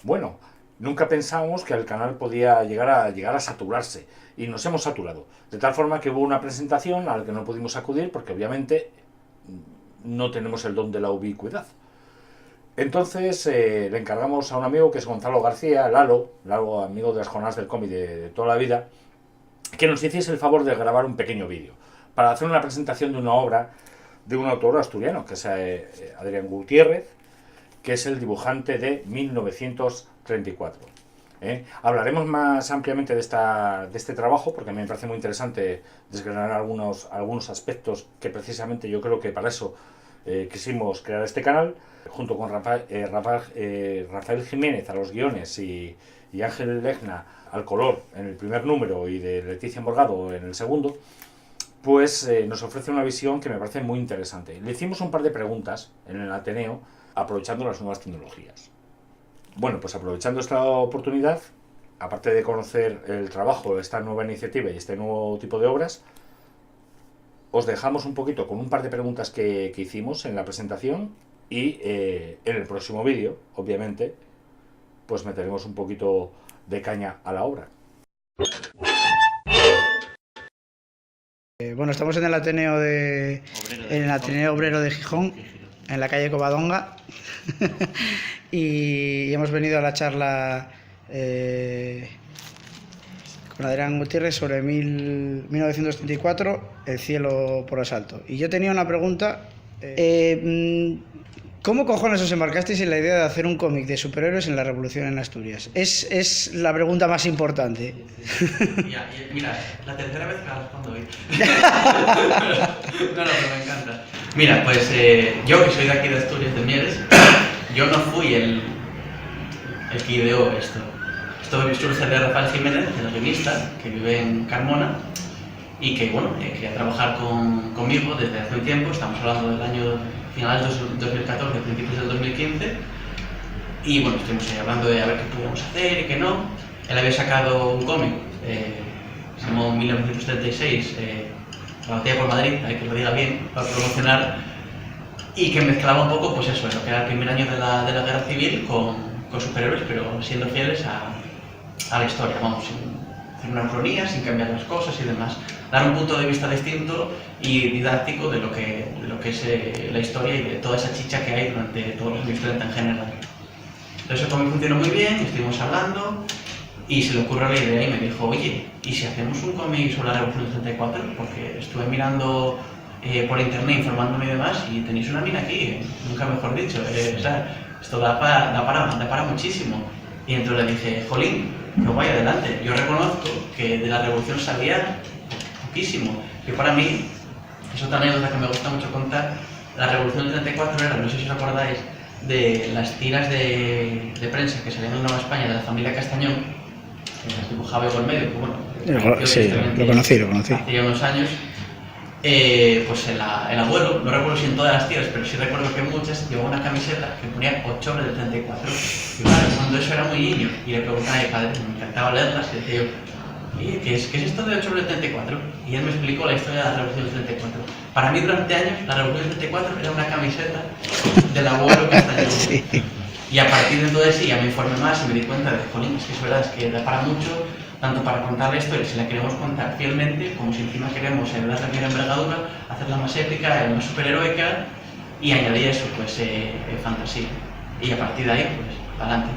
Bueno, nunca pensábamos que el canal podía llegar a saturarse y nos hemos saturado. De tal forma que hubo una presentación a la que no pudimos acudir porque obviamente no tenemos el don de la ubicuidad. Entonces le encargamos a un amigo que es Gonzalo García, Lalo, amigo de las jornadas del cómic de toda la vida, que nos hiciese el favor de grabar un pequeño vídeo para hacer una presentación de una obra de un autor asturiano, que es Adrián Gutiérrez, que es el dibujante de 1934. Hablaremos más ampliamente de este trabajo, porque a mí me parece muy interesante desgranar algunos aspectos que precisamente yo creo que para eso quisimos crear este canal, junto con Rafael Jiménez a los guiones y Ángel Legna al color en el primer número y de Leticia Morgado en el segundo. Pues nos ofrece una visión que me parece muy interesante. Le hicimos un par de preguntas en el Ateneo, aprovechando las nuevas tecnologías. Bueno, pues aprovechando esta oportunidad, aparte de conocer el trabajo de esta nueva iniciativa y este nuevo tipo de obras, os dejamos un poquito con un par de preguntas que hicimos en la presentación y en el próximo vídeo, obviamente, pues meteremos un poquito de caña a la obra. Bueno, estamos en el Ateneo Obrero de Gijón, en la calle Covadonga, y hemos venido a la charla con Adrián Gutiérrez sobre 1934, El cielo por asalto. Y yo tenía una pregunta. ¿Cómo cojones os embarcasteis en la idea de hacer un cómic de superhéroes en la Revolución en Asturias? Es la pregunta más importante. Mira, la tercera vez que la respondo hoy. No, pero me encanta. Mira, pues yo que soy de aquí de Asturias, de Mieres, yo no fui el que ideó esto. Esto surge de Rafael Jiménez, el guionista, que vive en Carmona, y que, bueno, quería trabajar conmigo desde hace un tiempo. Estamos hablando del año finales del 2014, principios del 2015, y bueno, estuvimos ahí hablando de a ver qué podíamos hacer y qué no. Él había sacado un cómic, se llamó 1936, La batalla por Madrid, hay que lo diga bien, para promocionar, y que mezclaba un poco, pues eso, lo que era el primer año de la Guerra Civil con superhéroes, pero siendo fieles a la historia, vamos, sin hacer una cronía, sin cambiar las cosas y demás. Dar un punto de vista distinto y didáctico de lo que es la historia y de toda esa chicha que hay durante todos los años 30 en general. Entonces el cómic funcionó muy bien, estuvimos hablando y se le ocurrió la idea y me dijo, oye, ¿y si hacemos un cómic sobre la Revolución del 34? Porque estuve mirando por internet, informándome y demás, y tenéis una mina aquí, nunca mejor dicho. O sea, esto da para muchísimo. Y entonces le dije, jolín, que vaya adelante. Yo reconozco que de la Revolución sabía poquísimo. Que para mí, es otra anécdota que me gusta mucho contar, la Revolución del 34 era, no sé si os acordáis, de las tiras de prensa que salían en Nueva España de la familia Castañón, que las dibujaba yo por medio, que bueno, sí, lo conocí. Hacía unos años. Pues el abuelo, no recuerdo si en todas las tiras, pero sí recuerdo que en muchas, llevaba una camiseta que ponía Octubre del 34. Y claro, cuando eso era muy niño, y le preguntaba a mi padre, me encantaba leerlas, y decía yo, oye, ¿qué es esto de Octubre del 34? Y él me explicó la historia de la Revolución del 34. Para mí, durante años, la Revolución del 34 era una camiseta del abuelo Castañón. Sí. Y a partir de todo eso ya me informé más y me di cuenta de, jolín, es que es verdad, es que da para mucho, tanto para contar la historia, si la queremos contar fielmente, como si encima queremos darle la primera envergadura, hacerla más épica, más superheroica, y añadir eso, pues, fantasía. Y a partir de ahí, pues, adelante.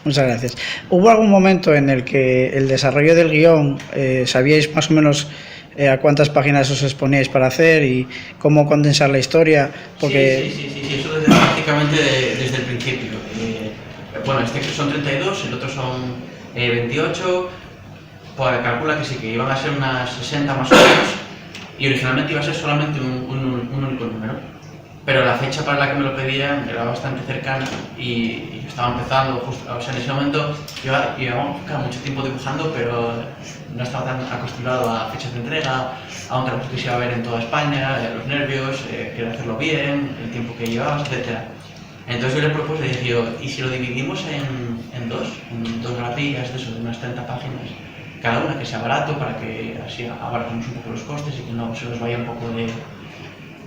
Muchas gracias. ¿Hubo algún momento en el que el desarrollo del guión, sabíais más o menos a cuántas páginas os exponíais para hacer y cómo condensar la historia? Porque... Sí, eso prácticamente desde el principio. Bueno, este son 32, el otro son 28, pues calcula que sí, que iban a ser unas 60 más o menos, y originalmente iba a ser solamente un único número. Pero la fecha para la que me lo pedían era bastante cercana y yo estaba empezando, justo, o sea, en ese momento llevamos mucho tiempo dibujando, pero no estaba tan acostumbrado a fechas de entrega, a un trabajo que se iba a ver en toda España, los nervios, querer hacerlo bien, el tiempo que llevabas, etc. Entonces yo le propuse, le dije, ¿y si lo dividimos en dos grapillas de unas 30 páginas? Cada una que sea barato para que así abarcamos un poco los costes y que no se nos vaya un poco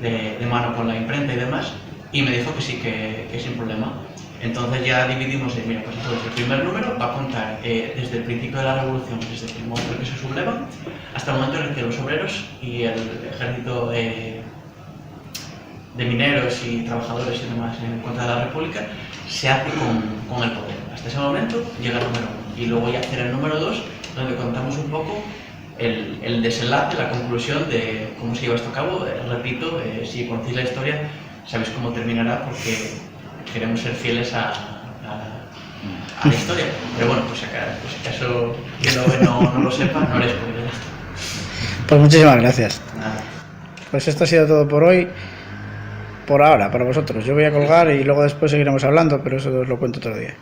de mano con la imprenta y demás, y me dijo que sí, que sin problema. Entonces ya dividimos en, mira, pues entonces el primer número va a contar desde el principio de la revolución, desde el momento en que se subleva, hasta el momento en el que los obreros y el ejército de mineros y trabajadores y demás en contra de la República se hace con el poder. Hasta ese momento llega el número 1 y luego ya hacer el número 2, donde contamos un poco el desenlace, la conclusión de cómo se lleva esto a cabo. Repito, si conocéis la historia sabéis cómo terminará, porque queremos ser fieles a la historia. Pero bueno, pues si acaso quien lo ve no lo sepa, no les spoiler esto. Pues muchísimas gracias. Nada. Pues esto ha sido todo por hoy. Por ahora, para vosotros. Yo voy a colgar y luego después seguiremos hablando, pero eso os lo cuento otro día.